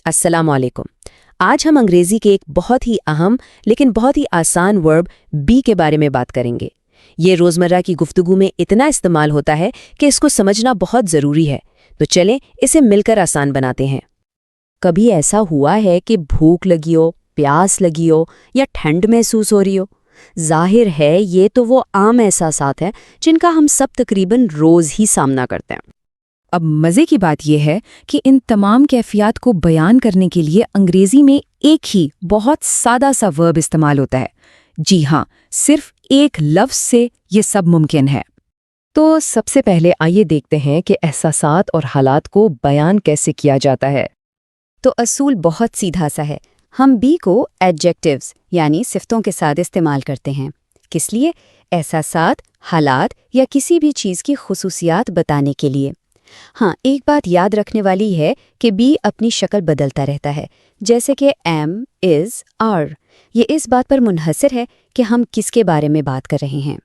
अस्सलाम वालेकुम। आज हम अंग्रेजी के एक बहुत ही अहम लेकिन बहुत ही आसान वर्ब बी के बारे में बात करेंगे। ये रोज़मर्रा की गुफ्तगू में इतना इस्तेमाल होता है कि इसको समझना बहुत ज़रूरी है। तो चलें इसे मिलकर आसान बनाते हैं। कभी ऐसा हुआ है कि भूख लगी हो, प्यास लगी हो या ठंड महसूस हो रही हो? जाहिर है ये तो वो आम एहसासात हैं जिनका हम सब तकरीबन रोज़ ही सामना करते हैं। अब मज़े की बात यह है कि इन तमाम कैफियत को बयान करने के लिए अंग्रेज़ी में एक ही बहुत सादा सा वर्ब इस्तेमाल होता है। जी हाँ, सिर्फ एक लफ्ज़ से ये सब मुमकिन है। तो सबसे पहले आइए देखते हैं कि एहसासात और हालात को बयान कैसे किया जाता है। तो असूल बहुत सीधा सा है। हम बी को एडजेक्टिव्स यानी सिफ्तों के साथ इस्तेमाल करते हैं। किस लिए? एहसासात, हालात या किसी भी चीज़ की खुसूसियात बताने के लिए। हाँ, एक बात याद रखने वाली है कि बी अपनी शक्ल बदलता रहता है, जैसे कि एम, इज़, आर। ये इस बात पर मुनहसर है कि हम किसके बारे में बात कर रहे हैं।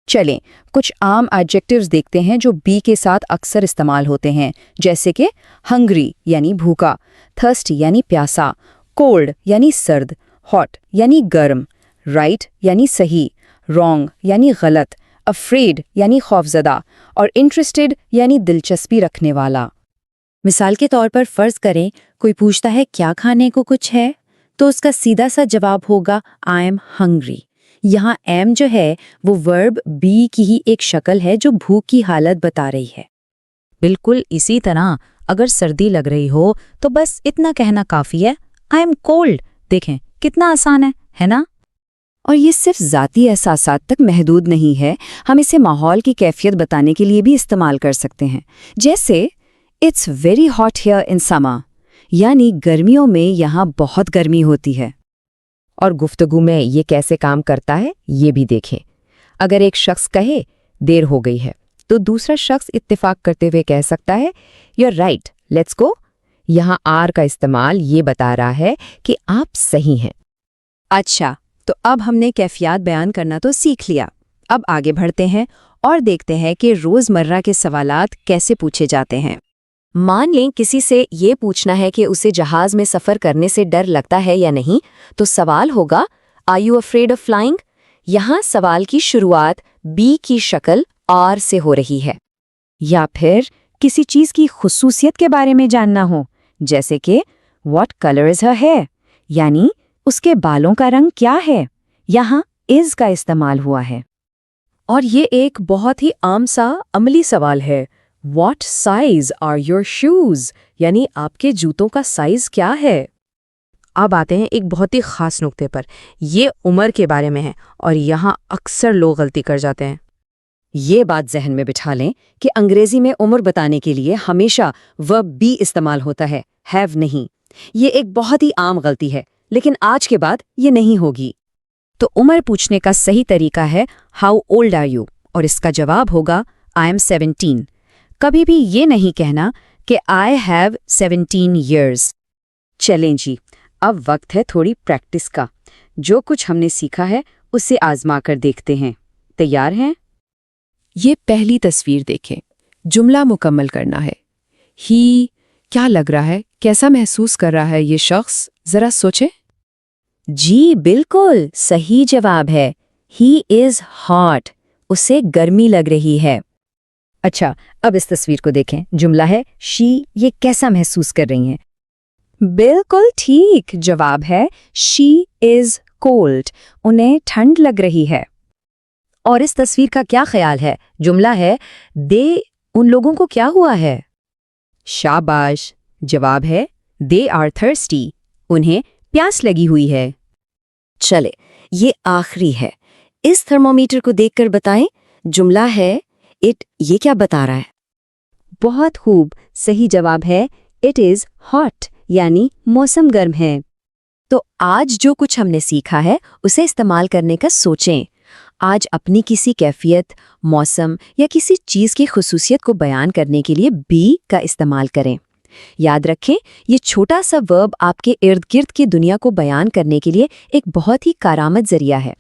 चलें, कुछ आम एडजेक्टिव्स देखते हैं जो बी के साथ अक्सर इस्तेमाल होते हैं, जैसे कि हंग्री यानी भूखा, थर्स्टी यानी प्यासा, कोल्ड यानी सर्द, हॉट यानी गर्म, राइट यानी सही, रॉन्ग यानी गलत, अफ्रेड यानी खौफजदा और इंटरेस्टेड यानी दिलचस्पी रखने वाला। मिसाल के तौर पर फ़र्ज़ करें कोई पूछता है क्या खाने को कुछ है, तो उसका सीधा सा जवाब होगा आई एम हंग्री। यहाँ एम जो है वो वर्ब बी की ही एक शक्ल है जो भूख की हालत बता रही है। बिल्कुल इसी तरह अगर सर्दी लग रही हो तो बस इतना कहना काफ़ी है, आई एम कोल्ड। देखें कितना आसान है ना? और ये सिर्फ ज़ाती एहसासात तक महदूद नहीं है, हम इसे माहौल की कैफियत बताने के लिए भी इस्तेमाल कर सकते हैं। जैसे it's very hot here in summer, यानी गर्मियों में यहाँ बहुत गर्मी होती है। और गुफ्तगू में ये कैसे काम करता है ये भी देखें। अगर एक शख्स कहे देर हो गई है तो दूसरा शख्स इत्तेफाक करते हुए कह सकता है you are right, let's go. यहाँ आर का इस्तेमाल ये बता रहा है कि आप सही हैं। अच्छा, तो अब हमने कैफियत बयान करना तो सीख लिया। अब आगे बढ़ते हैं और देखते हैं कि रोज़मर्रा के सवालात कैसे पूछे जाते हैं। मान लें किसी से ये पूछना है कि उसे जहाज़ में सफ़र करने से डर लगता है या नहीं, तो सवाल होगा are you afraid of flying. यहाँ सवाल की शुरुआत बी की शक्ल आर से हो रही है। या फिर किसी चीज़ की खुसूसियत के बारे में जानना हो, जैसे कि what colour is her hair, यानी उसके बालों का रंग क्या है। यहाँ इज़ का इस्तेमाल हुआ है। और ये एक बहुत ही आम सा अमली सवाल है, What size are your shoes? यानी आपके जूतों का साइज क्या है। अब आते हैं एक बहुत ही खास नुक्ते पर। ये उम्र के बारे में है और यहाँ अक्सर लोग गलती कर जाते हैं। ये बात जहन में बिठा लें कि अंग्रेजी में उम्र बताने के लिए हमेशा वर्ब बी इस्तेमाल होता है, हैव नहीं। ये एक बहुत ही आम गलती है, लेकिन आज के बाद ये नहीं होगी। तो उम्र पूछने का सही तरीका है हाउ ओल्ड आर यू, और इसका जवाब होगा आई एम 17। कभी भी ये नहीं कहना कि आई हैव 17 years। चलें जी, अब वक्त है थोड़ी प्रैक्टिस का। जो कुछ हमने सीखा है उसे आजमा कर देखते हैं। तैयार हैं? ये पहली तस्वीर देखें। जुमला मुकम्मल करना है। ही क्या लग रहा है, कैसा महसूस कर रहा है ये शख्स, जरा सोचें। जी बिल्कुल सही जवाब है, ही इज़ हॉट। उसे गर्मी लग रही है। अच्छा, अब इस तस्वीर को देखें। जुमला है शी, ये कैसा महसूस कर रही हैं? बिल्कुल ठीक जवाब है शी इज़ कोल्ड। उन्हें ठंड लग रही है। और इस तस्वीर का क्या ख्याल है? जुमला है दे, उन लोगों को क्या हुआ है? शाबाश, जवाब है दे आर थर्स्टी, उन्हें प्यास लगी हुई है। चले, ये आखिरी है। इस थर्मोमीटर को देखकर बताएं। जुमला है इट, ये क्या बता रहा है? बहुत खूब, सही जवाब है इट इज़ हॉट, यानी मौसम गर्म है। तो आज जो कुछ हमने सीखा है उसे इस्तेमाल करने का सोचें। आज अपनी किसी कैफियत, मौसम या किसी चीज़ की खुसूसियत को बयान करने के लिए बी का इस्तेमाल करें। याद रखें, ये छोटा सा वर्ब आपके इर्द गिर्द की दुनिया को बयान करने के लिए एक बहुत ही कारआमद जरिया है।